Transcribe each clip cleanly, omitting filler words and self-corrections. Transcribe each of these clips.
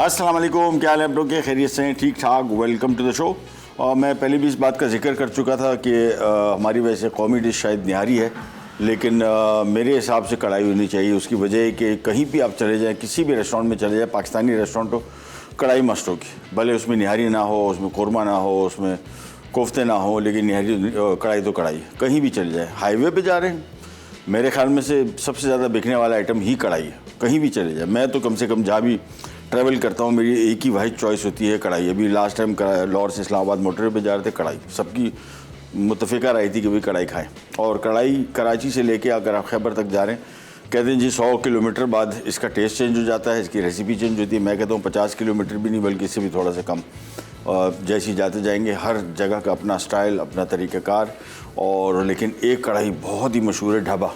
अस्सलाम वालेकुम, क्या हाल है आप लोग के? खैरियत से हैं? ठीक ठाक। Welcome to the show. और मैं पहले भी इस बात का जिक्र कर चुका था कि हमारी वैसे कौमी डिश शायद निहारी है, लेकिन मेरे हिसाब से कढ़ाई होनी चाहिए। उसकी वजह है कि कहीं भी आप चले जाएं, किसी भी रेस्टोरेंट में चले जाएं, पाकिस्तानी रेस्टोरेंट हो, कढ़ाई मस्ट होगी। भले उसमें निहारी ना हो, उसमें कौरमा ना हो, उसमें कोफ्ते ना हो, लेकिन निहारी कढ़ाई तो कढ़ाई। कहीं भी चले जाए, हाईवे पे जा रहे हैं, मेरे ख्याल में से सबसे ज़्यादा बिकने वाला आइटम ही कढ़ाई है। कहीं भी चले जाए, मैं तो कम से कम जहाँ भी ट्रैवल करता हूँ मेरी एक ही वाहिद चॉइस होती है कढ़ाई। अभी लास्ट टाइम लाहौर से इस्लामाबाद मोटरवे पे जा रहे थे, कढ़ाई सबकी मुतफ़िका रही थी कि भाई कढ़ाई खाएं। और कढ़ाई कराची से लेके अगर आप खैबर तक जा रहे हैं, कहते हैं जी 100 किलोमीटर बाद इसका टेस्ट चेंज हो जाता है, इसकी रेसिपी चेंज होती है। मैं कहता हूँ 50 किलोमीटर भी नहीं, बल्कि इससे भी थोड़ा सा कम। जैसे ही जाते जाएंगे, हर जगह का अपना स्टाइल, अपना तरीक़ाकार। और लेकिन एक कढ़ाई बहुत ही मशहूर है, ढाबा,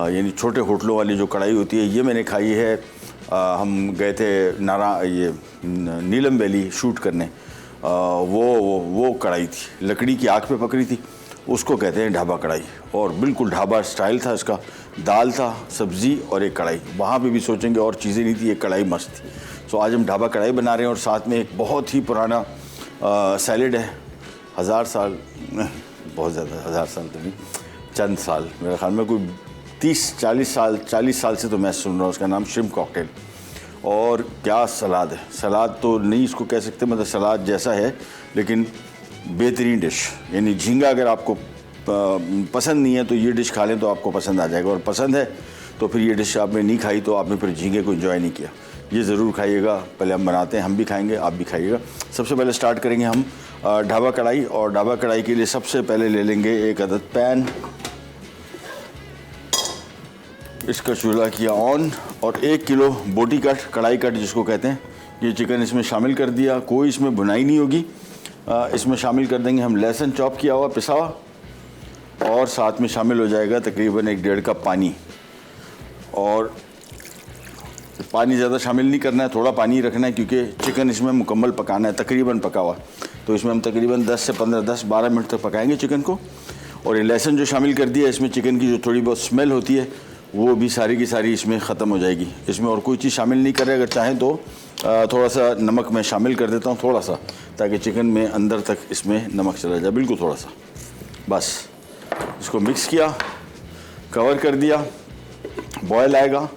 यानी छोटे होटलों वाली जो कढ़ाई होती है, ये मैंने खाई है। हम गए थे नीलम वैली शूट करने, वो कढ़ाई थी, लकड़ी की आग पे पकड़ी थी, उसको कहते हैं ढाबा कढ़ाई। और बिल्कुल ढाबा स्टाइल था इसका, दाल था, सब्ज़ी और एक कढ़ाई। वहाँ पे भी सोचेंगे और चीज़ें नहीं थी, एक कढ़ाई मस्त थी। सो आज हम ढाबा कढ़ाई बना रहे हैं और साथ में एक बहुत ही पुराना सैलेड है, 1000 साल, बहुत ज़्यादा 1000 साल तो नहीं, चंद साल, मेरे ख्याल में कोई 30-40 साल से तो मैं सुन रहा हूँ। उसका नाम श्रिम्प कॉकटेल। और क्या सलाद है, सलाद तो नहीं इसको कह सकते, मतलब सलाद जैसा है लेकिन बेहतरीन डिश। यानी झींगा अगर आपको पसंद नहीं है तो ये डिश खा लें तो आपको पसंद आ जाएगा, और पसंद है तो फिर ये डिश आपने नहीं खाई तो आपने फिर झींगे को एंजॉय नहीं किया। ये ज़रूर खाइएगा, पहले हम बनाते हैं, हम भी खाएंगे, आप भी खाइएगा। सबसे पहले स्टार्ट करेंगे हम ढाबा कढ़ाई। और ढाबा कढ़ाई के लिए सबसे पहले ले लेंगे एक अदद पैन, इसका चूल्हा किया ऑन, और 1 किलो बोटी कट, कढ़ाई कट जिसको कहते हैं, ये चिकन इसमें शामिल कर दिया। कोई इसमें भुनाई नहीं होगी। इसमें शामिल कर देंगे हम लहसुन चॉप किया हुआ, पिसा हुआ, और साथ में शामिल हो जाएगा तकरीबन 1-1.5 कप पानी। और पानी ज़्यादा शामिल नहीं करना है, थोड़ा पानी रखना है, क्योंकि चिकन इसमें मुकम्मल पकाना है, तकरीबन पका हुआ। तो इसमें हम तकरीबन 10 से 15, 10-12 मिनट तक पकाएंगे चिकन को। और ये लहसुन जो शामिल कर दिया, इसमें चिकन की जो थोड़ी बहुत स्मेल होती है वो भी सारी की सारी इसमें ख़त्म हो जाएगी। इसमें और कोई चीज़ शामिल नहीं कर रहे। अगर चाहें तो थोड़ा सा नमक मैं शामिल कर देता हूँ, थोड़ा सा, ताकि चिकन में अंदर तक इसमें नमक चला जाए, बिल्कुल थोड़ा सा बस। इसको मिक्स किया, कवर कर दिया, बॉयल आएगा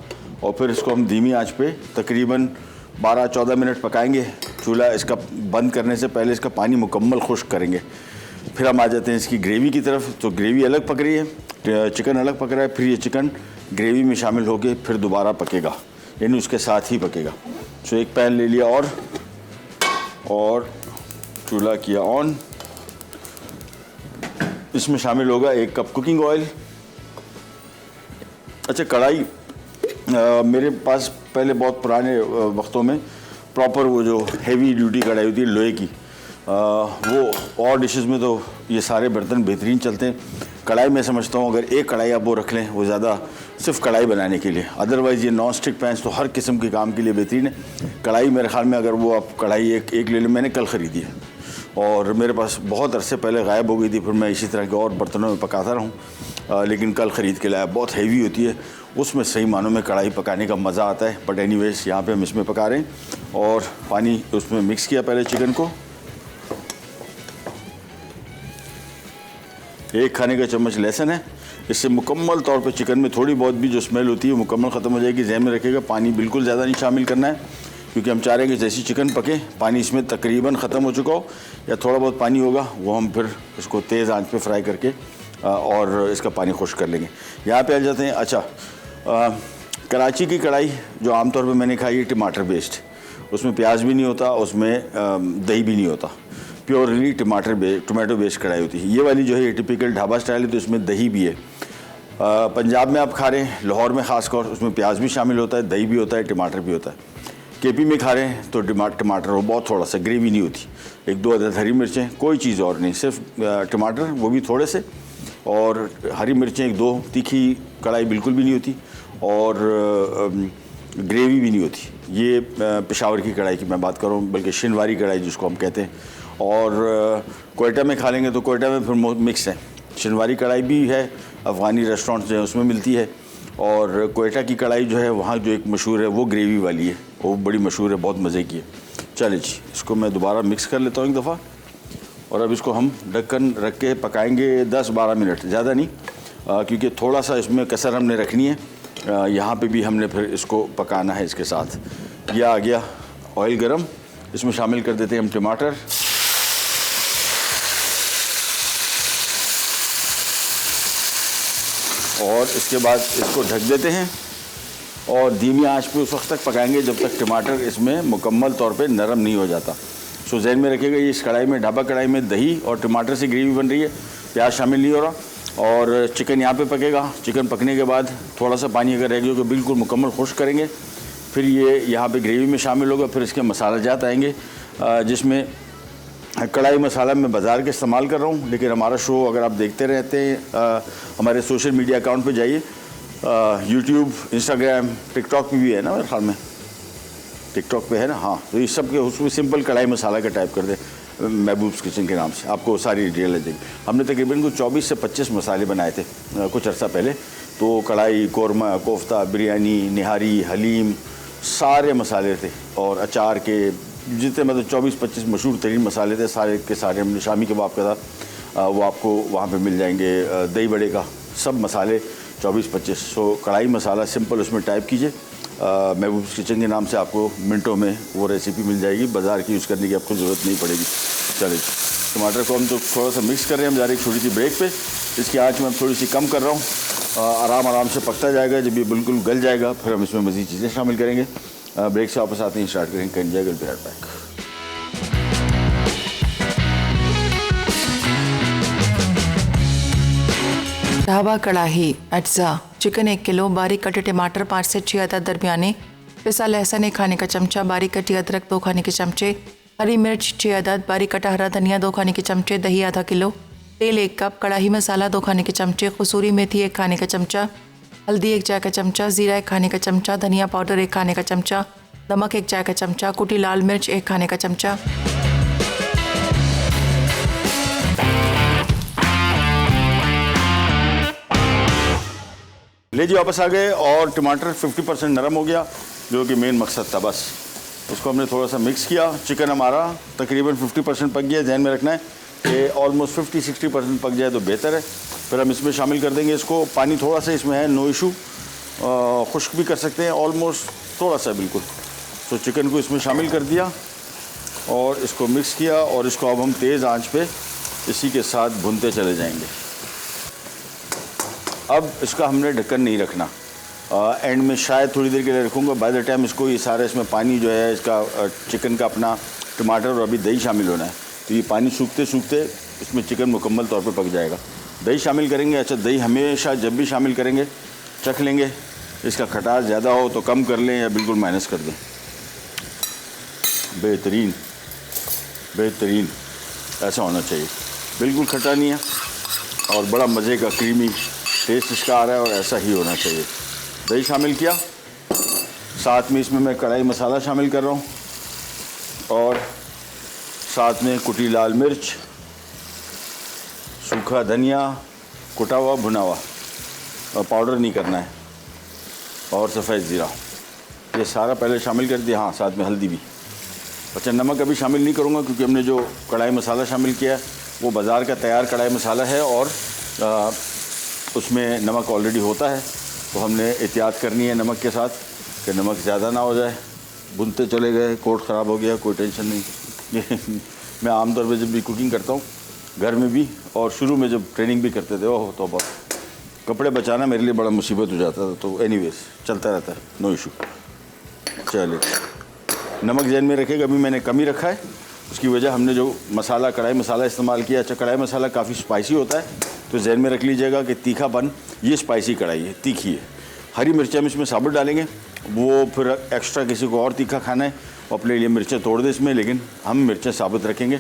और फिर इसको हम धीमी आंच पे तकरीबन 12-14 मिनट पकाएंगे। चूल्हा इसका बंद करने से पहले इसका पानी मुकम्मल खुश्क करेंगे। फिर हम आ जाते हैं इसकी ग्रेवी की तरफ। तो ग्रेवी अलग पक रही है, चिकन अलग पक रहा है, फिर ये चिकन ग्रेवी में शामिल होके फिर दोबारा पकेगा, यानी उसके साथ ही पकेगा। सो एक पैन ले लिया और चूल्हा किया ऑन। इसमें शामिल होगा 1 कप कुकिंग ऑयल। अच्छा, कढ़ाई मेरे पास पहले बहुत पुराने वक्तों में प्रॉपर वो जो हैवी ड्यूटी कढ़ाई होती है लोहे की, वो और डिशेस में तो ये सारे बर्तन बेहतरीन चलते हैं। कढ़ाई मैं समझता हूँ अगर एक कढ़ाई आप वो रख लें, वो ज़्यादा सिर्फ कढ़ाई बनाने के लिए, अदरवाइज़ ये नॉन स्टिक पैंस तो हर किस्म के काम के लिए बेहतरीन है। कढ़ाई मेरे ख्याल में अगर वो आप कढ़ाई एक ले लें, मैंने कल ख़रीदी है और मेरे पास बहुत अरसे पहले गायब हो गई थी, फिर मैं इसी तरह के और बर्तनों में पकाता रहूँ, लेकिन कल ख़रीद के लाया। बहुत हैवी होती है, उसमें सही मानों में कढ़ाई पकाने का मज़ा आता है। बट एनीवेज यहाँ पे हम इसमें पका रहे हैं। और पानी उसमें मिक्स किया पहले चिकन को, 1 खाने का चम्मच लहसुन है, इससे मुकम्मल तौर पे चिकन में थोड़ी बहुत भी जो स्मेल होती है मुकम्मल ख़त्म हो जाएगी। ज़हन में रखिएगा पानी बिल्कुल ज़्यादा नहीं शामिल करना है, क्योंकि हम चाह रहे हैं कि जैसी चिकन पके पानी इसमें तकरीबन ख़त्म हो चुका हो, या थोड़ा बहुत पानी होगा वो हम फिर इसको तेज़ आंच पे फ्राई करके और इसका पानी खुश्क कर लेंगे। यहाँ पे आ जाते हैं। अच्छा, कराची की कढ़ाई जो आमतौर पे मैंने खाई है टमाटर बेस्ड, उसमें प्याज भी नहीं होता, उसमें दही भी नहीं होता, प्योरली टमाटो बेस्ड कढ़ाई होती है। ये वाली जो है ये टिपिकल ढाबा स्टाइल है, तो इसमें दही भी है। पंजाब में आप खा रहे हैं, लाहौर में ख़ासकर, उसमें प्याज भी शामिल होता है, दही भी होता है, टमाटर भी होता है। केपी में खा रहे हैं तो टमाटर वो बहुत थोड़ा सा, ग्रेवी नहीं होती, 1-2 अदद हरी मिर्चें, कोई चीज़ और नहीं, सिर्फ टमाटर, वो भी थोड़े से, और हरी मिर्चें 1-2, तीखी कढ़ाई बिल्कुल भी नहीं होती, और ग्रेवी भी नहीं होती। ये पेशावर की कढ़ाई की मैं बात कर रहा हूँ, बल्कि शिनवारी कढ़ाई जिसको हम कहते हैं। और कोयटा में खा लेंगे तो कोयटा में फिर मिक्स है, शिनवारी कढ़ाई भी है, अफ़गानी रेस्टोरेंट जो है उसमें मिलती है, और कोयटा की कढ़ाई जो है वहाँ जो एक मशहूर है वो ग्रेवी वाली है। वो बड़ी मशहूर है, बहुत मज़े की है। चलिए जी, इसको मैं दोबारा मिक्स कर लेता हूँ एक दफ़ा, और अब इसको हम ढक्कन रख के पकाएंगे 10-12 मिनट, ज़्यादा नहीं, क्योंकि थोड़ा सा इसमें कसर हमने रखनी है। यहाँ पे भी हमने फिर इसको पकाना है इसके साथ। यह आ गया ऑयल गरम, इसमें शामिल कर देते हैं हम टमाटर, और इसके बाद इसको ढक देते हैं और धीमी आंच पे उस वक्त तक पकाएंगे जब तक टमाटर इसमें मुकम्मल तौर पे नरम नहीं हो जाता। सो जहन में रखिएगा, ये इस कढ़ाई में, ढाबा कढ़ाई में दही और टमाटर से ग्रेवी बन रही है, प्याज शामिल नहीं हो रहा, और चिकन यहाँ पे पकेगा। चिकन पकने के बाद थोड़ा सा पानी अगर रह गया तो बिल्कुल मुकम्मल खुश्क करेंगे, फिर ये यहाँ पे ग्रेवी में शामिल होगा। फिर इसके मसाला जात आएंगे, जिसमें कढ़ाई मसाला मैं बाज़ार के इस्तेमाल कर रहा हूँ, लेकिन हमारा शो अगर आप देखते रहते हैं हमारे सोशल मीडिया अकाउंट पे जाइए, यूट्यूब, इंस्टाग्राम, टिकटॉक पे भी है ना, मेरे ख्याल में टिकटॉक पे है ना, हाँ, तो इस सब के उसमें सिंपल कढ़ाई मसाला का टाइप कर दे महबूब्स किचन के नाम से, आपको सारी डिटेल आ जाएगी। हमने तकरीबन कुछ 24 से 25 मसाले बनाए थे कुछ अर्सा पहले, तो कढ़ाई, कौरमा, कोफ्ता, बिरयानी, निहारी, हलीम, सारे मसाले थे, और अचार के जितने मतलब 24-25 मशहूर तरीन मसाले थे, सारे के सारे। हमने शामी कबाब का था, वो आपको वहाँ पे मिल जाएंगे, दही बड़े का, सब मसाले 24-25। सो कढ़ाई मसाला सिंपल उसमें टाइप कीजिए, महबूब्स किचन के नाम से आपको मिनटों में वो रेसिपी मिल जाएगी, बाज़ार की यूज़ करने की आपको ज़रूरत नहीं पड़ेगी। चलिए, टमाटर को हम तो थोड़ा सा मिक्स कर रहे हैं, हम जा रहे हैं एक छोटी सी ब्रेक पे। इसकी आँच में थोड़ी सी कम कर रहा हूँ, आराम से पकता जाएगा। जब ये बिल्कुल गल जाएगा फिर हम इसमें मज़ीद चीज़ें शामिल करेंगे। ब्रेक से वापस आते हैं, स्टार्ट करेंगे, कैन जाएगा बिहार पैक। ढाबा कढ़ाई अज्जा, चिकन 1 किलो, बारीक कटे टमाटर 5 से 6 अदद दरमियाने, पिसा लहसुन 1 खाने का चमचा, बारीक कटी अदरक 2 खाने के चमचे, हरी मिर्च 6 अदद, बारीक कटा हरा धनिया 2 खाने के चमचे, दही आधा किलो, तेल 1 कप, कढ़ाई मसाला 2 खाने के चमचे, कसूरी मेथी 1 खाने का चमचा, हल्दी 1 चाय का चमचा, ज़ीरा 1 खाने का चमचा, धनिया पाउडर 1 खाने का चमचा, नमक 1 चाय का चमचा, कुटी लाल मिर्च 1 खाने का चमचा। ले जी, वापस आ गए और टमाटर 50% नरम हो गया, जो कि मेन मकसद था। बस उसको हमने थोड़ा सा मिक्स किया। चिकन हमारा तकरीबन 50% पक गया। ध्यान में रखना है कि ऑलमोस्ट 50-60% पक जाए तो बेहतर है। फिर हम इसमें शामिल कर देंगे इसको, पानी थोड़ा सा इसमें है, नो इशू, खुश्क भी कर सकते हैं, ऑलमोस्ट थोड़ा सा बिल्कुल। तो चिकन को इसमें शामिल कर दिया और इसको मिक्स किया, और इसको अब हम तेज़ आंच पे इसी के साथ भूनते चले जाएंगे। अब इसका हमने ढक्कन नहीं रखना, एंड में शायद थोड़ी देर के लिए रखूँगा। बाय द टाइम इसको ये सारा इसमें पानी जो है इसका चिकन का, अपना टमाटर और अभी दही शामिल होना है, तो ये पानी सूखते सूखते इसमें चिकन मुकम्मल तौर पे पक जाएगा। दही शामिल करेंगे। अच्छा, दही हमेशा जब भी शामिल करेंगे चख लेंगे, इसका खटास ज़्यादा हो तो कम कर लें या बिल्कुल माइनस कर दें। बेहतरीन बेहतरीन ऐसा होना चाहिए, बिल्कुल खट्टा नहीं है और बड़ा मज़े का क्रीमी टेस्ट इसका आ रहा है, और ऐसा ही होना चाहिए। दही शामिल किया, साथ में इसमें मैं कढ़ाई मसाला शामिल कर रहा हूँ, और साथ में कुटी लाल मिर्च, सूखा धनिया, कुटा हुआ भुना हुआ, और पाउडर नहीं करना है, और सफ़ेद ज़ीरा, ये सारा पहले शामिल कर दिया। हाँ, साथ में हल्दी भी। अच्छा, नमक अभी शामिल नहीं करूँगा क्योंकि हमने जो कढ़ाई मसाला शामिल किया है वो बाज़ार का तैयार कढ़ाई मसाला है, और उसमें नमक ऑलरेडी होता है, तो हमने एहतियात करनी है नमक के साथ कि नमक ज़्यादा ना हो जाए। भुनते चले गए, कोट ख़राब हो गया, कोई टेंशन नहीं। मैं आमतौर पे जब भी कुकिंग करता हूँ घर में भी, और शुरू में जब ट्रेनिंग भी करते थे, ओह तो बहुत कपड़े बचाना मेरे लिए बड़ा मुसीबत हो जाता था। तो एनीवेज चलता रहता है, नो इशू। चलिए, नमक जहन में रखेगा, अभी मैंने कम ही रखा है, उसकी वजह हमने जो मसाला, कढ़ाई मसाला इस्तेमाल किया। अच्छा, कढ़ाई मसाला काफ़ी स्पाइसी होता है, तो जहन में रख लीजिएगा कि तीखापन, ये स्पाइसी कढ़ाई है, तीखी है। हरी मिर्चें हम इसमें साबुत डालेंगे, वो फिर एक्स्ट्रा किसी को और तीखा खाना है वो अपने लिए मिर्चें तोड़ दे इसमें, लेकिन हम मिर्चें साबुत रखेंगे।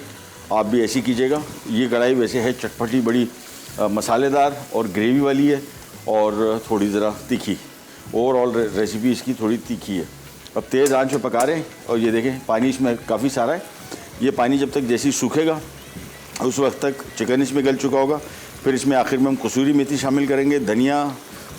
आप भी ऐसी कीजिएगा। ये कढ़ाई वैसे है चटपटी, बड़ी मसालेदार और ग्रेवी वाली है, और थोड़ी ज़रा तीखी। ओवरऑल रेसिपी इसकी थोड़ी तीखी है। अब तेज़ आंच पे पका रहे हैं, और ये देखें पानी इसमें काफ़ी सारा है। ये पानी जब तक जैसे ही सूखेगा उस वक्त तक चिकन इसमें गल चुका होगा। फिर इसमें आखिर में हम कसूरी मेथी शामिल करेंगे, धनिया,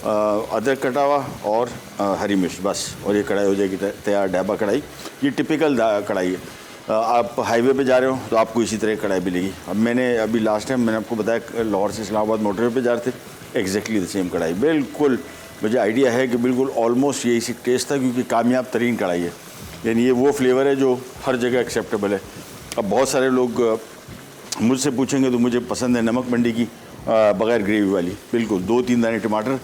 अदरक कटा हुआ और हरी मिर्च, बस। और ये कढ़ाई हो जाएगी तैयार, ढाबा कढ़ाई। ये टिपिकल कढ़ाई है। आप हाईवे पे जा रहे हो तो आपको इसी तरह कढ़ाई मिलेगी। अब मैंने अभी लास्ट टाइम मैंने आपको बताया लाहौर से इस्लामाबाद मोटरवे पे जा रहे थे, एग्जैक्टली द सेम कढ़ाई, बिल्कुल मुझे आइडिया है कि बिल्कुल ऑलमोस्ट यही टेस्ट था, क्योंकि कामयाब तरीन कढ़ाई है। यानी ये वो फ्लेवर है जो हर जगह एक्सेप्टेबल है। अब बहुत सारे लोग मुझसे पूछेंगे तो मुझे पसंद है नमक मंडी की बग़ैर ग्रेवी वाली, बिल्कुल 2-3 दाने टमाटर,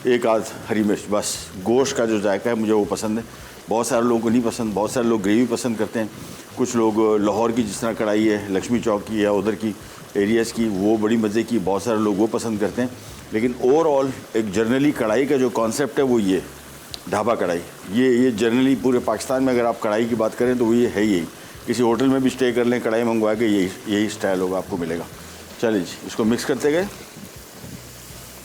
एक आध हरी मिर्च, बस। गोश्त का जो जायका है मुझे वो पसंद है। बहुत सारे लोगों को नहीं पसंद, बहुत सारे लोग ग्रेवी पसंद करते हैं। कुछ लोग लाहौर की जिस तरह कढ़ाई है, लक्ष्मी चौक की या उधर की एरियाज़ की, वो बड़ी मज़े की, बहुत सारे लोग वो पसंद करते हैं। लेकिन ओवरऑल एक जनरली कढ़ाई का जो कॉन्सेप्ट है वो ये ढाबा कढ़ाई, ये जनरली पूरे पाकिस्तान में अगर आप कढ़ाई की बात करें तो वो ये है यही। किसी होटल में भी स्टे कर लें, कढ़ाई मंगवा के यही स्टाइल होगा, आपको मिलेगा। चलिए जी, इसको मिक्स करते गए।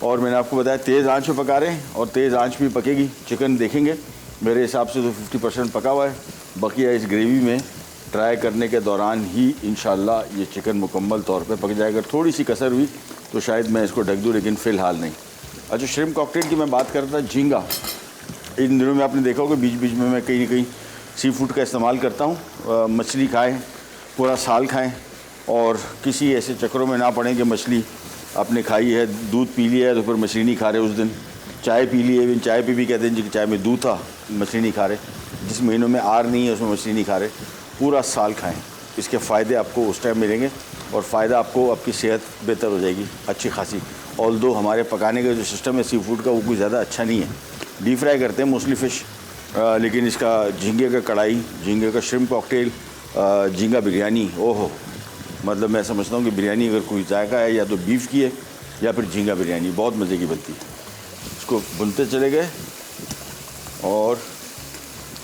और मैंने आपको बताया तेज़ आंच पे पका रहे हैं, और तेज़ आंच भी पकेगी। चिकन देखेंगे मेरे हिसाब से तो 50% पका हुआ है, बकिया इस ग्रेवी में ट्राई करने के दौरान ही इंशाल्लाह ये चिकन मुकम्मल तौर पे पक जाएगा। थोड़ी सी कसर हुई तो शायद मैं इसको ढक दूँ, लेकिन फ़िलहाल नहीं। अच्छा, श्रिम्प कॉकटेल की मैं बात कर रहा था, झींगा। इन दिनों में आपने देखा होगा बीच बीच में मैं कहीं ना कहीं सी फूड का इस्तेमाल करता हूँ। मछली खाएँ, पूरा साल खाएँ, और किसी ऐसे चक्करों में ना पड़ें कि मछली आपने खाई है, दूध पी लिया है तो फिर मछली नहीं खा रहे उस दिन। चाय पी ली है, चाय पे भी कहते हैं जी कि चाय में दूध था, मछली नहीं खा रहे। जिस महीनों में आर नहीं है उसमें मछली नहीं खा रहे। पूरा साल खाएं, इसके फ़ायदे आपको उस टाइम मिलेंगे, और फ़ायदा आपको आपकी सेहत बेहतर हो जाएगी अच्छी खासी। ऑल्दो हमारे पकाने का जो सिस्टम है सी फूड का वो कोई ज़्यादा अच्छा नहीं है। डीप फ्राई करते हैं मोस्टली फ़िश, लेकिन इसका झींगे का कढ़ाई, झींगे का श्रिम्प कॉकटेल, झींगा बिरयानी, ओहो, मतलब मैं समझता हूँ कि बिरयानी अगर कोई जायका है या तो बीफ की है या फिर झींगा बिरयानी, बहुत मज़े की बनती है। इसको भुनते चले गए, और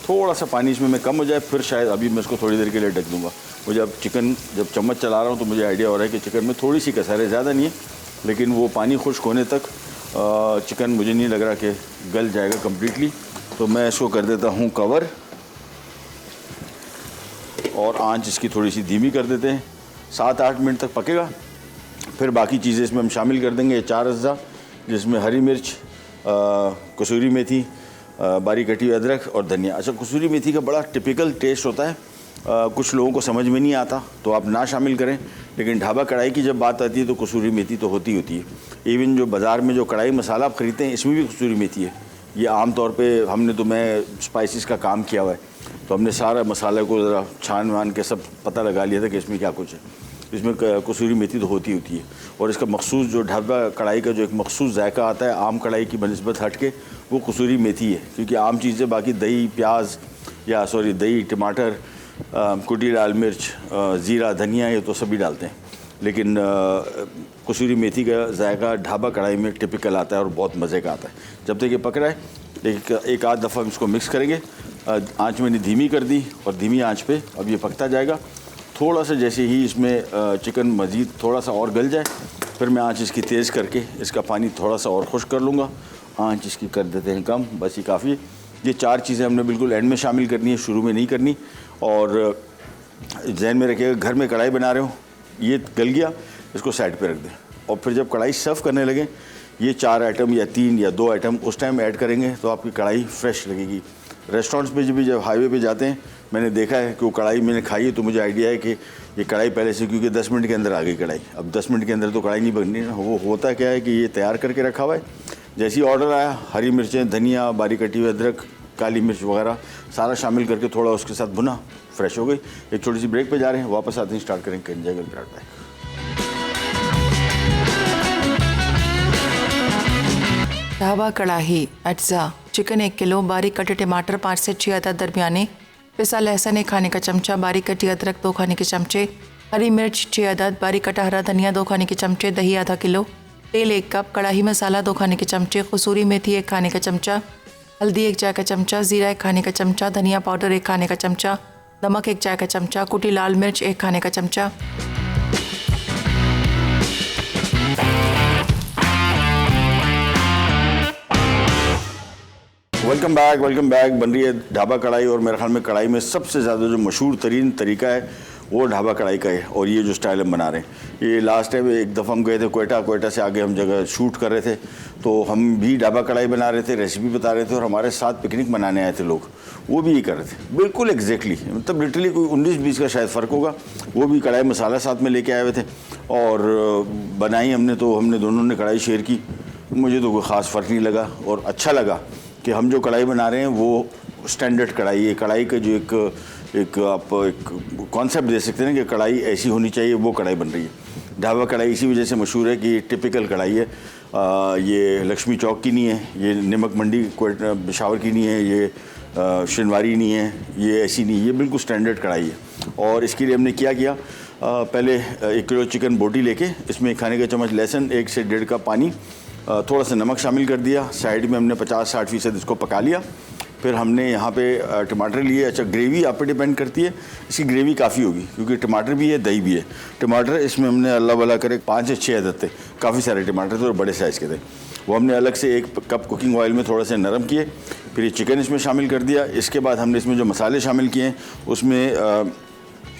थोड़ा सा पानी इसमें मैं कम हो जाए फिर शायद अभी मैं इसको थोड़ी देर के लिए ढक दूँगा। मुझे अब चिकन जब चम्मच चला रहा हूँ तो मुझे आइडिया हो रहा है कि चिकन में थोड़ी सी कसर है, ज़्यादा नहीं है, लेकिन वो पानी खुश्क होने तक चिकन मुझे नहीं लग रहा कि गल जाएगा कम्प्लीटली। तो मैं इसको कर देता हूँ कवर, और आंच इसकी थोड़ी सी धीमी कर देते हैं। 7-8 मिनट तक पकेगा, फिर बाकी चीज़ें इसमें हम शामिल कर देंगे। 4 अज़्ज़ा, जिसमें हरी मिर्च, कसूरी मेथी, बारीक कटी हुई अदरक और धनिया। अच्छा, कसूरी मेथी का बड़ा टिपिकल टेस्ट होता है, कुछ लोगों को समझ में नहीं आता तो आप ना शामिल करें, लेकिन ढाबा कढ़ाई की जब बात आती है तो कसूरी मेथी तो होती है। इवन जो बाज़ार में जो कढ़ाई मसाला आप ख़रीदते हैं इसमें भी कसूरी मेथी है। ये आम तौर पे मैं स्पाइसेस का काम किया हुआ है, तो हमने सारा मसाले को ज़रा छान वान के सब पता लगा लिया था कि इसमें क्या कुछ है। इसमें कसूरी मेथी तो होती है, और इसका मखसूस जो ढाबा कढ़ाई का जो एक मखसूस जायका आता है आम कढ़ाई की बनिस्बत हट के, वो कसूरी मेथी है। क्योंकि आम चीज़ें बाकी दही प्याज दही टमाटर, कुटी लाल मिर्च, ज़ीरा धनिया, ये तो सभी डालते हैं, लेकिन कसूरी मेथी का जायका ढाबा कढ़ाई में टिपिकल आता है और बहुत मज़े का आता है। जब तक ये पक रहा है एक आध दफ़ा हम इसको मिक्स करेंगे। आँच मैंने धीमी कर दी, और धीमी आँच पे अब ये पकता जाएगा। थोड़ा सा जैसे ही इसमें चिकन मज़ीद थोड़ा सा और गल जाए, फिर मैं आँच इसकी तेज़ करके इसका पानी थोड़ा सा और खुश्क कर लूँगा। आँच इसकी कर देते हैं कम, बस ये काफ़ी है। ये 4 चीज़ें हमने बिल्कुल एंड में शामिल करनी है, शुरू में नहीं करनी। और जहन में रखिएगा, घर में कढ़ाई बना रहे हो, ये गल गया, इसको साइड पे रख दें, और फिर जब कढ़ाई सर्व करने लगे ये 4 आइटम या 3 या 2 आइटम उस टाइम ऐड करेंगे तो आपकी कढ़ाई फ्रेश लगेगी। रेस्टोरेंट्स पे जब हाईवे पे जाते हैं, मैंने देखा है कि वो कढ़ाई मैंने खाई है तो मुझे आइडिया है कि ये कढ़ाई पहले से, क्योंकि 10 मिनट के अंदर आ गई कढ़ाई। अब 10 मिनट के अंदर तो कढ़ाई नहीं बननी ना, वो होता क्या है कि ये तैयार करके रखा हुआ है। जैसे ही ऑर्डर आया, हरी मिर्चें, धनिया, बारीक कटी हुई अदरक, काली मिर्च वगैरह सारा शामिल करके थोड़ा उसके साथ भुना, फ्रेश हो गई। एक छोटी सी ब्रेक पे जा रहे हैं, वापस आते हैं, स्टार्ट करेंगे एंजॉय करके। ढाबा कढ़ाई अज्जा, चिकन 1 किलो, बारीक कटे टमाटर 5 से 6 अदद दरमियाने, पिसा लहसुन 1 खाने का चमचा, बारीक कटी अदरक 2 खाने के चमचे, हरी मिर्च 6 अदद, बारीक कटा हरा धनिया 2 खाने के चमचे, दही आधा किलो, तेल 1 कप, कढ़ाई मसाला 2 खाने के चमचे, कसूरी मेथी 1 खाने का चमचा, हल्दी 1 चाय का चमचा, ज़ीरा 1 खाने का चमचा, धनिया पाउडर 1 खाने का चमचा, नमक 1 चाय का चमचा, कुटी लाल मिर्च 1 खाने का चमचा। Welcome back. बन रही है ढाबा कढ़ाई, और मेरे ख्याल में कढ़ाई में सबसे ज़्यादा जो मशहूर तरीन तरीका है वो ढाबा कढ़ाई का है। और ये जो स्टाइल हम बना रहे हैं, ये लास्ट टाइम एक दफ़ा हम गए थे कोयटा से आगे हम जगह शूट कर रहे थे, तो हम भी ढाबा कढ़ाई बना रहे थे, रेसिपी बता रहे थे, और हमारे साथ पिकनिक मनाने आए थे लोग, वो भी ये कर रहे थे बिल्कुल एग्जैक्टली, मतलब लिटरली कोई 19-20 का शायद फ़र्क होगा। वो भी कढ़ाई मसाला साथ में लेके आए हुए थे और बनाई हमने, तो हमने दोनों ने कढ़ाई शेयर की। मुझे तो कोई ख़ास फ़र्क नहीं लगा और अच्छा लगा कि हम जो कढ़ाई बना रहे हैं वो स्टैंडर्ड कढ़ाई है। कढ़ाई का जो एक आप एक कॉन्सेप्ट दे सकते हैं कि कढ़ाई ऐसी होनी चाहिए, वो कढ़ाई बन रही है। ढाबा कढ़ाई इसी वजह से मशहूर है कि ये टिपिकल कढ़ाई है। ये लक्ष्मी चौक की नहीं है, ये निमक मंडी पेशावर की नहीं है, ये शिनवारी नहीं है, ये ऐसी नहीं, ये बिल्कुल स्टैंडर्ड कढ़ाई है। और इसके लिए हमने क्या किया, पहले 1 किलो चिकन बोटी लेके इसमें खाने का चम्मच लहसुन, 1 से 1.5 कप पानी, थोड़ा सा नमक शामिल कर दिया। साइड में हमने 50-60% इसको पका लिया। फिर हमने यहाँ पे टमाटर लिए। अच्छा, ग्रेवी आप पे डिपेंड करती है, इसकी ग्रेवी काफ़ी होगी क्योंकि टमाटर भी है, दही भी है। टमाटर इसमें हमने अल्लाह भला करे 5 से 6 अदद थे, काफ़ी सारे टमाटर थे और बड़े साइज़ के थे। वो हमने अलग से 1 कप कुकिंग ऑयल में थोड़ा सा नरम किए। फिर ये चिकन इसमें शामिल कर दिया। इसके बाद हमने इसमें जो मसाले शामिल किए हैं उसमें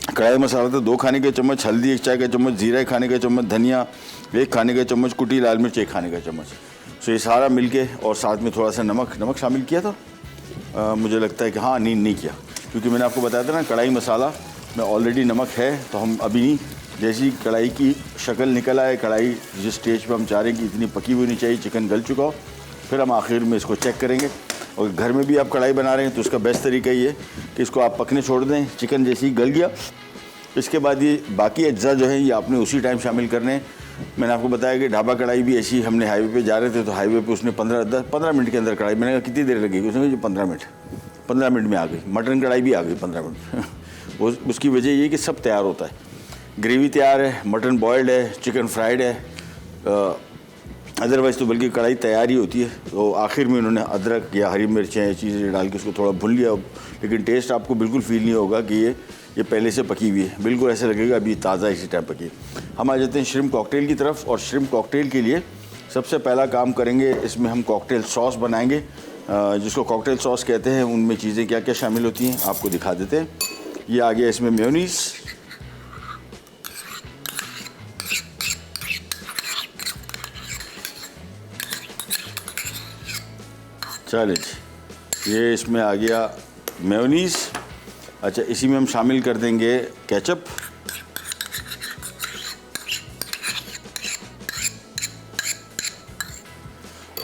कढ़ाई मसाला था 2 खाने के चम्मच, हल्दी 1 चाय का चम्मच, जीरा 1 खाने का चम्मच, धनिया 1 खाने का चम्मच, कुटी लाल मिर्च 1 खाने का चम्मच। सो ये सारा मिलके, और साथ में थोड़ा सा नमक शामिल किया था। मुझे लगता है कि हाँ, नहीं किया, क्योंकि मैंने आपको बताया था ना कढ़ाई मसाला में ऑलरेडी नमक है, तो हम अभी नहीं, जैसी कढ़ाई की शक्ल निकल आए, कढ़ाई जिस स्टेज पे हम चाह रहे हैं कि इतनी पकी हुई नहीं चाहिए, चिकन गल चुका हो, फिर हम आखिर में इसको चेक करेंगे। और घर में भी आप कढ़ाई बना रहे हैं तो उसका बेस्ट तरीका ये कि इसको आप पकने छोड़ दें। चिकन जैसे ही गल गया, इसके बाद ये बाकी अज्जा जो है ये आपने उसी टाइम शामिल करने हैं। मैंने आपको बताया कि ढाबा कढ़ाई भी ऐसी, हमने हाईवे पे जा रहे थे तो हाईवे पे उसने 15 मिनट के अंदर कढ़ाई, मैंने कहा कितनी देर लगेगी, उसने कहा 15 मिनट में आ गई। मटन कढ़ाई भी आ गई 15 मिनट। उसकी वजह ये कि सब तैयार होता है, ग्रेवी तैयार है, मटन बॉयल्ड है, चिकन फ्राइड है, अदरवाइज़ तो बल्कि कढ़ाई तैयार ही होती है। तो आखिर में उन्होंने अदरक या हरी मिर्चें चीज़ें डाल के उसको थोड़ा भून लिया, लेकिन टेस्ट आपको बिल्कुल फील नहीं होगा कि ये पहले से पकी हुई है, बिल्कुल ऐसा लगेगा अभी ताज़ा इसी टाइम पकी। हम आ जाते हैं श्रिम्प कॉकटेल की तरफ। और श्रिम्प कॉकटेल के लिए सबसे पहला काम करेंगे, इसमें हम कॉकटेल सॉस बनाएंगे, जिसको कॉकटेल सॉस कहते हैं। उनमें चीज़ें क्या क्या शामिल होती हैं आपको दिखा देते हैं। ये आ गया इसमें मेयोनीज़, चलिए ये इसमें आ गया मेयोनीज़। अच्छा, इसी में हम शामिल कर देंगे केचप,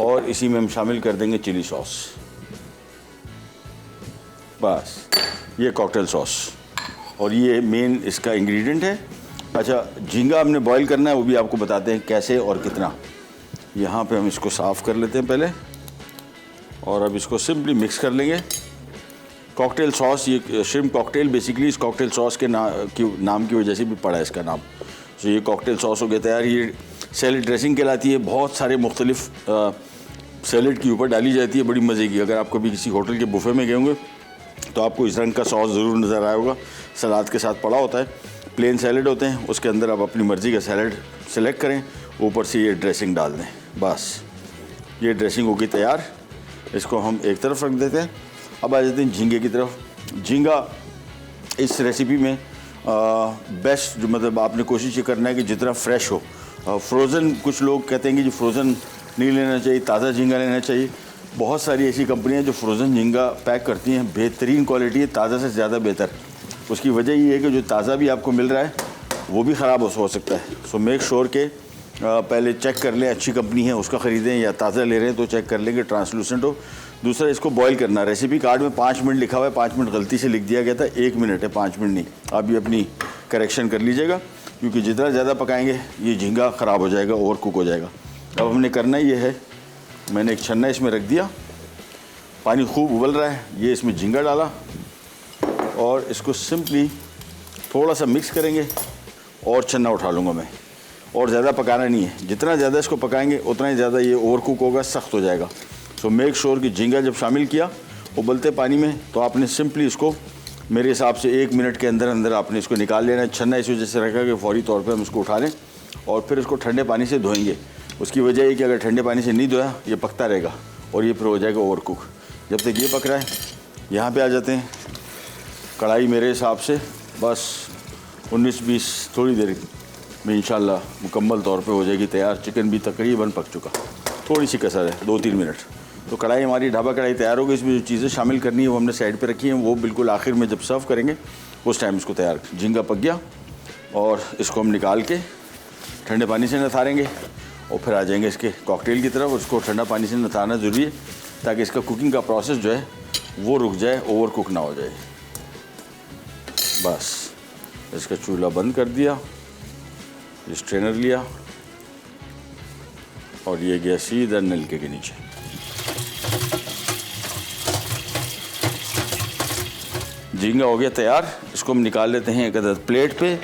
और इसी में हम शामिल कर देंगे चिली सॉस। बस ये कॉकटेल सॉस, और ये मेन इसका इंग्रेडिएंट है। अच्छा, झींगा हमने बॉईल करना है, वो भी आपको बताते हैं कैसे और कितना। यहाँ पे हम इसको साफ़ कर लेते हैं पहले, और अब इसको सिंपली मिक्स कर लेंगे। कॉकटेल सॉस, ये श्रिम्प कॉकटेल बेसिकली इस कॉकटेल सॉस के नाम की वजह से भी पड़ा है इसका नाम। तो ये कॉकटेल सॉस हो गया तैयार। ये सैलड ड्रेसिंग कहलाती है, बहुत सारे मुख्तलिफ सैलड के ऊपर डाली जाती है, बड़ी मज़े की। अगर आप कभी किसी होटल के बुफे में गए होंगे तो आपको इस रंग का सॉस ज़रूर नज़र आया होगा, सलाद के साथ पड़ा होता है। प्लेन सैलड होते हैं, उसके अंदर आप अपनी मर्ज़ी का सैलड सेलेक्ट करें, ऊपर से ये ड्रेसिंग डाल दें। बस ये ड्रेसिंग होगी तैयार, इसको हम एक तरफ रख देते हैं। अब आ जाते हैं झींगे की तरफ। झींगा इस रेसिपी में बेस्ट, जो मतलब आपने कोशिश ये करना है कि जितना फ्रेश हो। फ्रोज़न, कुछ लोग कहते हैं कि जो फ्रोज़न नहीं लेना चाहिए, ताज़ा झींगा लेना चाहिए। बहुत सारी ऐसी कंपनियां जो फ्रोज़न झींगा पैक करती हैं, बेहतरीन क्वालिटी है, ताज़ा से ज़्यादा बेहतर। उसकी वजह ये है कि जो ताज़ा भी आपको मिल रहा है वो भी ख़राब हो सकता है। सो मेक श्योर के पहले चेक कर लें अच्छी कंपनी है उसका ख़रीदें, या ताज़ा ले रहे हैं तो चेक कर लेंगे ट्रांसलूसेंट हो। दूसरा, इसको बॉईल करना। रेसिपी कार्ड में 5 मिनट लिखा हुआ है, 5 मिनट गलती से लिख दिया गया था, 1 मिनट है, 5 मिनट नहीं। आप भी अपनी करेक्शन कर लीजिएगा, क्योंकि जितना ज़्यादा पकाएंगे ये झींगा ख़राब हो जाएगा, ओवर कुक हो जाएगा। अब हमने करना ये है, मैंने एक छन्ना इसमें रख दिया, पानी खूब उबल रहा है, ये इसमें झींगा डाला और इसको सिंपली थोड़ा सा मिक्स करेंगे और छन्ना उठा लूँगा मैं। और ज़्यादा पकाना नहीं है, जितना ज़्यादा इसको पकाएंगे उतना ही ज़्यादा ये ओवर कुक होगा, सख्त हो जाएगा। सो मेक श्योर कि झींगा जब शामिल किया उबलते पानी में, तो आपने सिंपली इसको मेरे हिसाब से 1 मिनट के अंदर अंदर आपने इसको निकाल लेना है। छन्ना इस वजह से रखा कि फौरी तौर पे हम इसको उठा लें और फिर इसको ठंडे पानी से धोएंगे। उसकी वजह है कि अगर ठंडे पानी से नहीं धोया ये पकता रहेगा और ये फिर हो जाएगा ओवर कुक। जब तक ये पक रहा है, यहाँ पे आ जाते हैं। कढ़ाई मेरे हिसाब से बस 19-20 थोड़ी देर में इंशाल्लाह मुकम्मल तौर पे हो जाएगी तैयार। चिकन भी तकरीबन पक चुका, थोड़ी सी कसर है, 2-3 मिनट। तो कढ़ाई हमारी ढाबा कढ़ाई तैयार हो गई। इसमें जो चीज़ें शामिल करनी है वो हमने साइड पे रखी हैं, वो बिल्कुल आखिर में जब सर्व करेंगे उस टाइम इसको तैयार। झींगा पक गया और इसको हम निकाल के ठंडे पानी से नथारेंगे और फिर आ जाएंगे इसके कॉकटेल की तरफ। उसको ठंडा पानी से नथाना ज़रूरी है ताकि इसका कुकिंग का प्रोसेस जो है वो रुक जाए, ओवर कुक ना हो जाए। बस इसका चूल्हा बंद कर दिया, स्ट्रेनर लिया और ये गया सीधा नलके के नीचे। झींगा हो गया तैयार। इसको हम निकाल लेते हैं एक अदद प्लेट पे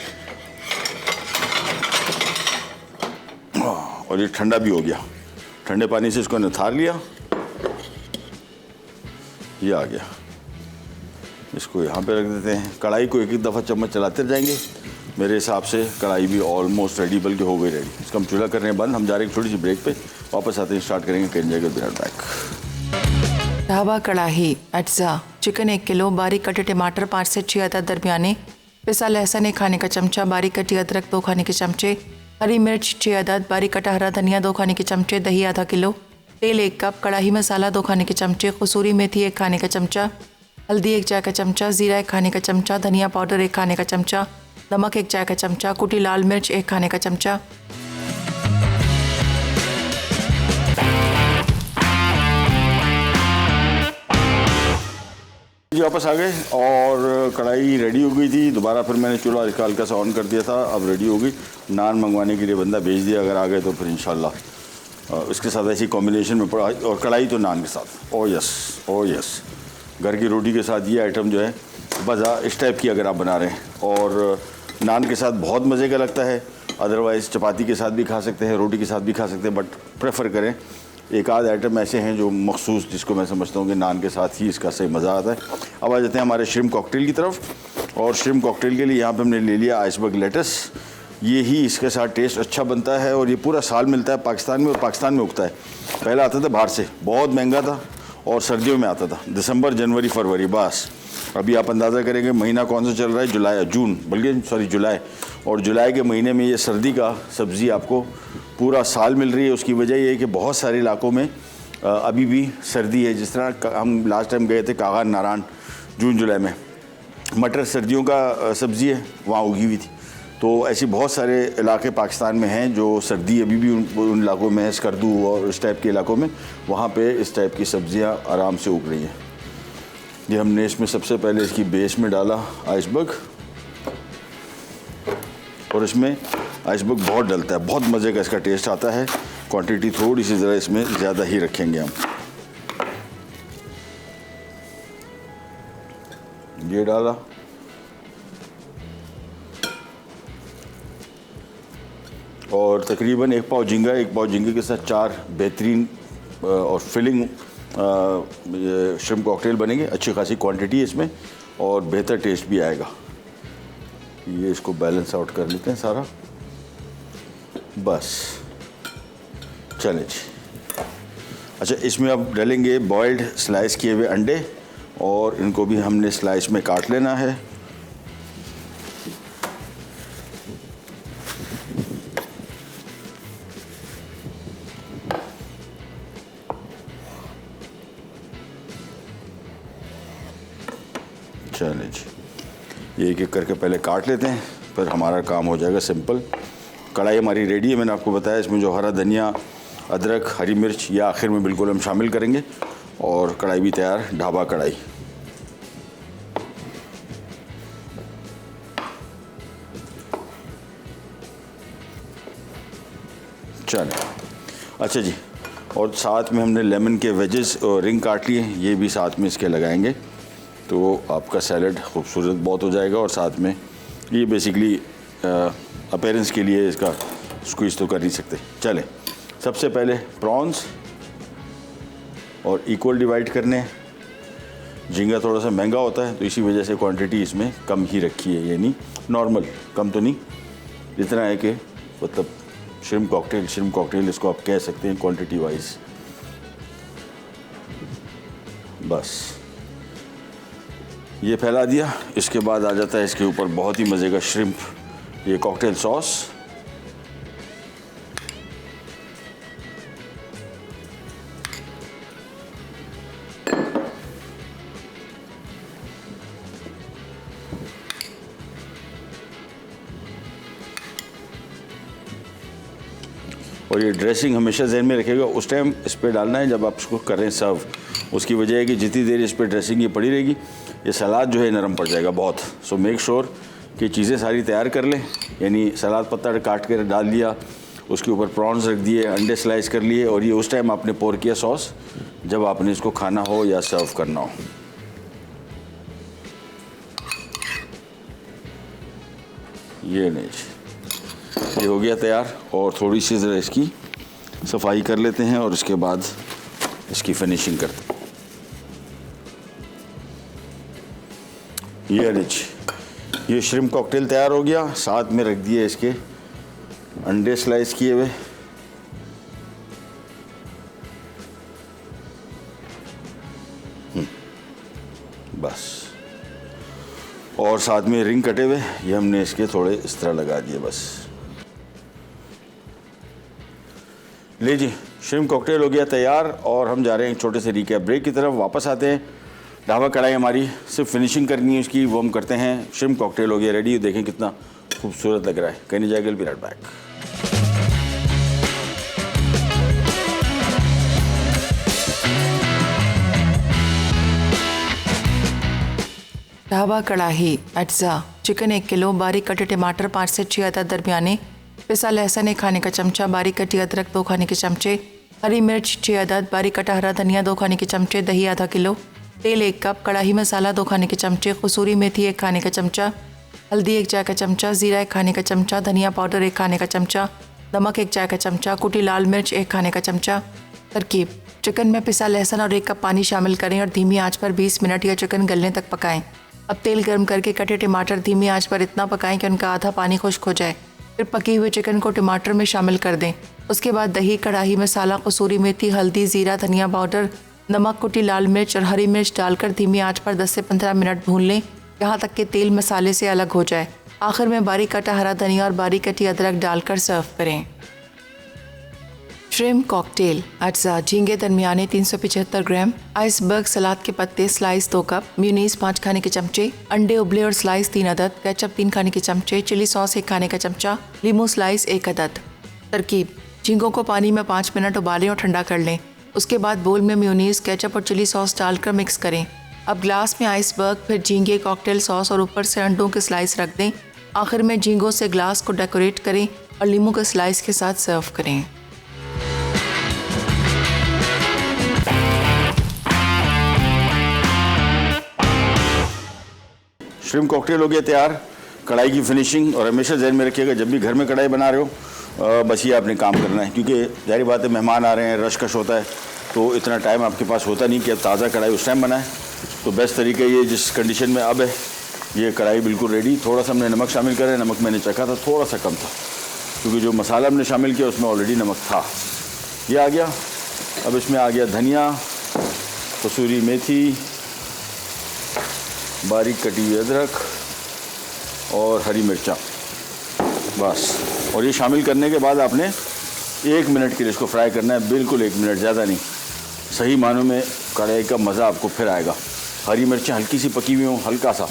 और ये ठंडा भी हो गया। ठंडे पानी से इसको निथार लिया, ये आ गया। इसको यहाँ पे रख देते हैं। कढ़ाई को एक एक दफ़ा चम्मच चलाते जाएंगे। मेरे हिसाब से कढ़ाई भी ऑलमोस्ट रेडी, बल्कि हो गई रेडी। इसका हम चूल्हा कर रहे हैं बंद। हम जा रहे हैं छोटी सी ब्रेक पे, वापस आते हैं, स्टार्ट करेंगे। कैन जाएगा बिना बैक। ढाबा कढ़ाही अज्जा चिकन 1 किलो, बारीक कटे टमाटर 5 से 6 अदद दरमियाने, पिसा लहसुन 1 खाने का चमचा, बारीक कटी अदरक 2 खाने के चमचे, हरी मिर्च 6 अदद, बारीक कटा हरा धनिया 2 खाने के चमचे, दही आधा किलो, तेल 1 कप, कढ़ाई मसाला 2 खाने के चमचे, कसूरी मेथी 1 खाने का चमचा, हल्दी 1 चाय का चमचा, जीरा 1 खाने का चमचा, धनिया पाउडर 1 खाने का चमचा, नमक 1 चाय का चमचा, कुटी लाल मिर्च 1 खाने का चमचा। जी वापस आ गए और कढ़ाई रेडी हो गई थी। दोबारा फिर मैंने चूल्हा हल्का सा ऑन कर दिया था, अब रेडी हो गई। नान मंगवाने के लिए बंदा भेज दिया, अगर आ गए तो फिर इंशाल्लाह इसके साथ ऐसी कॉम्बिनेशन में पड़ा। और कढ़ाई तो नान के साथ, ओ यस ओ यस, घर की रोटी के साथ ये आइटम जो है बज़ा इस टाइप की अगर आप बना रहे हैं और नान के साथ बहुत मज़े का लगता है। अदरवाइज़ चपाती के साथ भी खा सकते हैं, रोटी के साथ भी खा सकते हैं, बट प्रेफर करें। एक आध आइटम ऐसे हैं जो मखसूस, जिसको मैं समझता हूँ कि नान के साथ ही इसका सही मज़ा आता है। अब आ जाते हैं हमारे श्रिम्प कॉकटेल की तरफ। और श्रिम्प कॉकटेल के लिए यहाँ पे हमने ले लिया आइसबर्ग लेटस। ये ही इसके साथ टेस्ट अच्छा बनता है और ये पूरा साल मिलता है पाकिस्तान में, और पाकिस्तान में उगता है। पहले आता था बाहर से, बहुत महंगा था और सर्दियों में आता था, दिसंबर जनवरी फरवरी बस। अभी आप अंदाज़ा करेंगे महीना कौन सा चल रहा है, जुलाई, जून, बल्कि सॉरी जुलाई। और जुलाई के महीने में ये सर्दी का सब्ज़ी आपको पूरा साल मिल रही है। उसकी वजह ये है कि बहुत सारे इलाकों में अभी भी सर्दी है। जिस तरह हम लास्ट टाइम गए थे कागान नारायण जून जुलाई में, मटर सर्दियों का सब्ज़ी है, वहाँ उगी हुई थी। तो ऐसे बहुत सारे इलाके पाकिस्तान में हैं जो सर्दी अभी भी उन इलाकों में है, स्कर्दू और इस टाइप के इलाकों में, वहाँ पे इस टाइप की सब्ज़ियाँ आराम से उग रही हैं। ये हमने इसमें सबसे पहले इसकी बेस में डाला आइसबर्ग, और इसमें आइसबर्ग बहुत डलता है, बहुत मज़े का इसका टेस्ट आता है। क्वांटिटी थोड़ी सी ज़रा इसमें ज़्यादा ही रखेंगे हम। ये डाला और तकरीबन 1 पाव झींगा, 1 पाव झींगे के साथ 4 बेहतरीन और फिलिंग श्रिम्प कॉकटेल बनेंगे। अच्छी खासी क्वांटिटी है इसमें और बेहतर टेस्ट भी आएगा। ये इसको बैलेंस आउट कर लेते हैं सारा, बस चले जी। अच्छा, इसमें अब डालेंगे बॉइल्ड स्लाइस किए हुए अंडे और इनको भी हमने स्लाइस में काट लेना है। चले जी, ये एक एक करके पहले काट लेते हैं, फिर हमारा काम हो जाएगा सिंपल। कढ़ाई हमारी रेडी है, मैंने आपको बताया। इसमें जो हरा धनिया, अदरक, हरी मिर्च ये आखिर में बिल्कुल हम शामिल करेंगे और कढ़ाई भी तैयार, ढाबा कढ़ाई। चलें, अच्छा जी। और साथ में हमने लेमन के वेजेस और रिंग काट लिए, ये भी साथ में इसके लगाएंगे, तो आपका सैलड खूबसूरत बहुत हो जाएगा। और साथ में ये बेसिकली अपीयरेंस के लिए इसका स्क्वीज़ तो कर नहीं सकते। चलें, सबसे पहले प्रॉन्स और इक्वल डिवाइड करने। झींगा थोड़ा सा महंगा होता है तो इसी वजह से क्वांटिटी इसमें कम ही रखी है, यानी नॉर्मल, कम तो नहीं, इतना है कि मतलब श्रिम्प कॉकटेल इसको आप कह सकते हैं क्वांटिटी वाइज। बस ये फैला दिया। इसके बाद आ जाता है इसके ऊपर बहुत ही मज़े का श्रिम्प, ये कॉकटेल सॉस। और ये ड्रेसिंग हमेशा जहन में रखिएगा, उस टाइम इस पर डालना है जब आप इसको करें सर्व। उसकी वजह है कि जितनी देर इस पर ड्रेसिंग ये पड़ी रहेगी, ये सलाद जो है नरम पड़ जाएगा बहुत। सो मेक श्योर कि चीज़ें सारी तैयार कर लें, यानी सलाद पत्ता काट कर डाल दिया, उसके ऊपर प्रॉन्स रख दिए, अंडे स्लाइस कर लिए, और ये उस टाइम आपने पोर किया सॉस जब आपने इसको खाना हो या सर्व करना हो। ये नहीं, ये हो गया तैयार। और थोड़ी सी ज़रा इसकी सफाई कर लेते हैं और उसके बाद इसकी फिनिशिंग करते हैं। ये रिच, ये श्रिम्प कॉकटेल तैयार हो गया। साथ में रख दिए इसके अंडे स्लाइस किए हुए। बस, और साथ में रिंग कटे हुए, ये हमने इसके थोड़े इस तरह लगा दिए बस। ले जी, श्रिम्प कॉकटेल हो गया तैयार। और हम जा रहे हैं एक छोटे से रिकैप ब्रेक की तरफ। वापस आते हैं। ढाबा कढ़ाई हमारी सिर्फ फिनिशिंग करनी है उसकी, वो हम करते हैं। श्रिम्प कॉकटेल हो गया रेडी, देखें कितना खूबसूरत लग रहा है। कहने जाएगा बी राइट बैक। ढाबा कड़ाही अज्जा चिकन 1 किलो, बारीक कटे टमाटर 5 से 6 अदद दरमियाने, पिसा लहसुन 1 खाने का चमचा, बारीक कटी अदरक 2 खाने के चमचे, हरी मिर्च 6 अदद, बारीक कटा हरा धनिया 2 खाने के चमचे, दही आधा किलो, तेल 1 कप, कड़ाही मसाला 2 खाने के चमचे, कसूरी मेथी 1 खाने का चमचा, हल्दी 1 चाय का चमचा, जीरा 1 खाने का चमचा, धनिया पाउडर 1 खाने का चमचा, नमक 1 चाय का चमचा, कुटी लाल मिर्च 1 खाने का चमचा। तरकीब: चिकन में पिसा लहसुन और 1 कप पानी शामिल करें और धीमी आंच पर 20 मिनट या चिकन गलने तक पकाएं। अब तेल गर्म करके कटे टमाटर धीमी आंच पर इतना पकाएं कि उनका आधा पानी खुश्क हो जाए। फिर पके हुए चिकन को टमाटर में शामिल कर दें। उसके बाद दही, कढ़ाई मसाला, कसूरी मेथी, हल्दी, जीरा, धनिया पाउडर, नमक, कुटी लाल मिर्च और हरी मिर्च डालकर धीमी आंच पर 10 से 15 मिनट भून लें, यहाँ तक कि तेल मसाले से अलग हो जाए। आखिर में बारीक कटा हरा धनिया और बारीक कटी अदरक डालकर सर्व करें। श्रिम्प कॉकटेल अज्जा झींगे दरमियाने 375 ग्राम, आइसबर्ग सलाद के पत्ते स्लाइस 2 कप, म्यूनीस 5 खाने के चमचे, अंडे उबले और स्लाइस 3 अदद, केचप 3 खाने के चमचे, चिली सॉस 1 खाने का चमचा, लीमू स्लाइस 1 अदद। तरकीब: झींगों को पानी में 5 मिनट उबालें और ठंडा कर लें। उसके बाद बोल में म्यूनीस, केचप और चिली सॉस डालकर मिक्स करें। अब ग्लास में आइसबर्ग, फिर झींगे, कॉकटेल सॉस और ऊपर से अंडों के स्लाइस रख दें। आखिर में झींगों से ग्लास को डेकोरेट करें और लीमू के स्लाइस के साथ सर्व करें। श्रिम्प कॉकटेल हो गया तैयार। कढ़ाई की फिनिशिंग, और हमेशा जहन में रखिएगा जब भी घर में कढ़ाई बना रहे हो, बस ये आपने काम करना है, क्योंकि जाहिर बात है मेहमान आ रहे हैं, रश कश होता है, तो इतना टाइम आपके पास होता नहीं कि अब ताज़ा कढ़ाई उस टाइम बनाए। तो बेस्ट तरीका ये, जिस कंडीशन में अब है, ये कढ़ाई बिल्कुल रेडी। थोड़ा सा हमने नमक शामिल करें, नमक मैंने चखा था, थोड़ा सा कम था, क्योंकि जो मसाला हमने शामिल किया उसमें ऑलरेडी नमक था। ये आ गया। अब इसमें आ गया धनिया, कसूरी मेथी, बारीक कटी हुई अदरक और हरी मिर्चा, बस। और ये शामिल करने के बाद आपने 1 मिनट के लिए इसको फ्राई करना है, बिल्कुल 1 मिनट, ज़्यादा नहीं। सही मानों में कढ़ाई का मज़ा आपको फिर आएगा। हरी मिर्चें हल्की सी पकी हुई हों, हल्का सा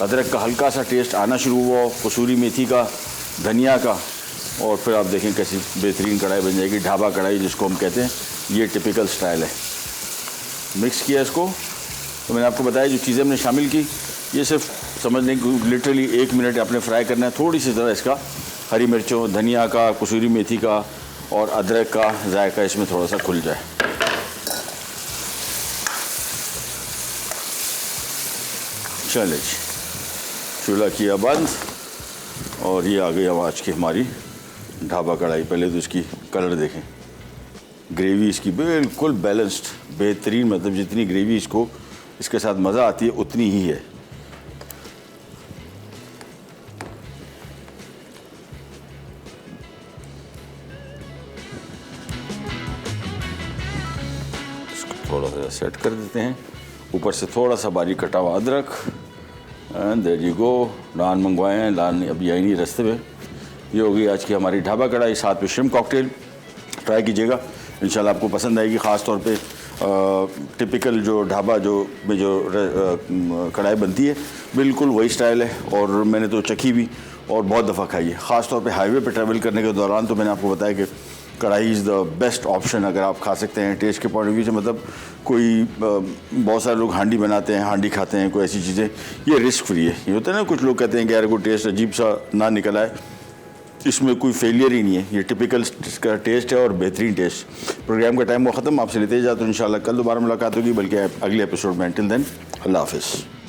अदरक का हल्का सा टेस्ट आना शुरू हुआ, कसूरी मेथी का, धनिया का, और फिर आप देखें कैसी बेहतरीन कढ़ाई बन जाएगी। ढाबा कढ़ाई जिसको हम कहते हैं, ये टिपिकल स्टाइल है। मिक्स किया इसको, तो मैंने आपको बताया जो चीज़ें हमने शामिल की, ये सिर्फ समझ लें कि लिटरली 1 मिनट आपने फ्राई करना है। थोड़ी सी ज़रा इसका हरी मिर्चों, धनिया का, कसूरी मेथी का और अदरक का जायका इसमें थोड़ा सा खुल जाए। चले जी, चूल्हा किया बंद, और ये आ गई आज की हमारी ढाबा कढ़ाई। पहले तो इसकी कलर देखें, ग्रेवी इसकी बिल्कुल बैलेंस्ड, बेहतरीन, मतलब जितनी ग्रेवी इसको इसके साथ मज़ा आती है उतनी ही है। इसको थोड़ा सा सेट कर देते हैं। ऊपर से थोड़ा सा बारीक कटा हुआ अदरक, एंड देयर यू गो, नान मंगवाए हैं, नान अभी आई नहीं रास्ते में। ये होगी आज की हमारी ढाबा कढ़ाई, साथ में श्रिम्प कॉकटेल। ट्राई कीजिएगा, इंशाल्लाह आपको पसंद आएगी। ख़ास तौर पे टिपिकल जो ढाबा में जो कढ़ाई बनती है बिल्कुल वही स्टाइल है, और मैंने तो चखी भी और बहुत दफ़ा खाई है। ख़ास तौर पे हाईवे पे ट्रैवल करने के दौरान तो मैंने आपको बताया कि कढ़ाई इज़ द बेस्ट ऑप्शन अगर आप खा सकते हैं टेस्ट के पॉइंट ऑफ व्यू से। मतलब कोई बहुत सारे लोग हांडी बनाते हैं, हांडी खाते हैं, कोई ऐसी चीज़ें, ये रिस्क फ्री है। ये होता है ना, कुछ लोग कहते हैं कि यार कोई टेस्ट अजीब सा ना निकल आए, इसमें कोई फेलियर ही नहीं है, ये टिपिकल का टेस्ट है और बेहतरीन टेस्ट। प्रोग्राम का टाइम वो ख़त्म, आपसे लेते जाते हैं। इंशाल्लाह कल दोबारा मुलाकात होगी, बल्कि अगले एपिसोड में। टिल देन, अल्लाह हाफिज़।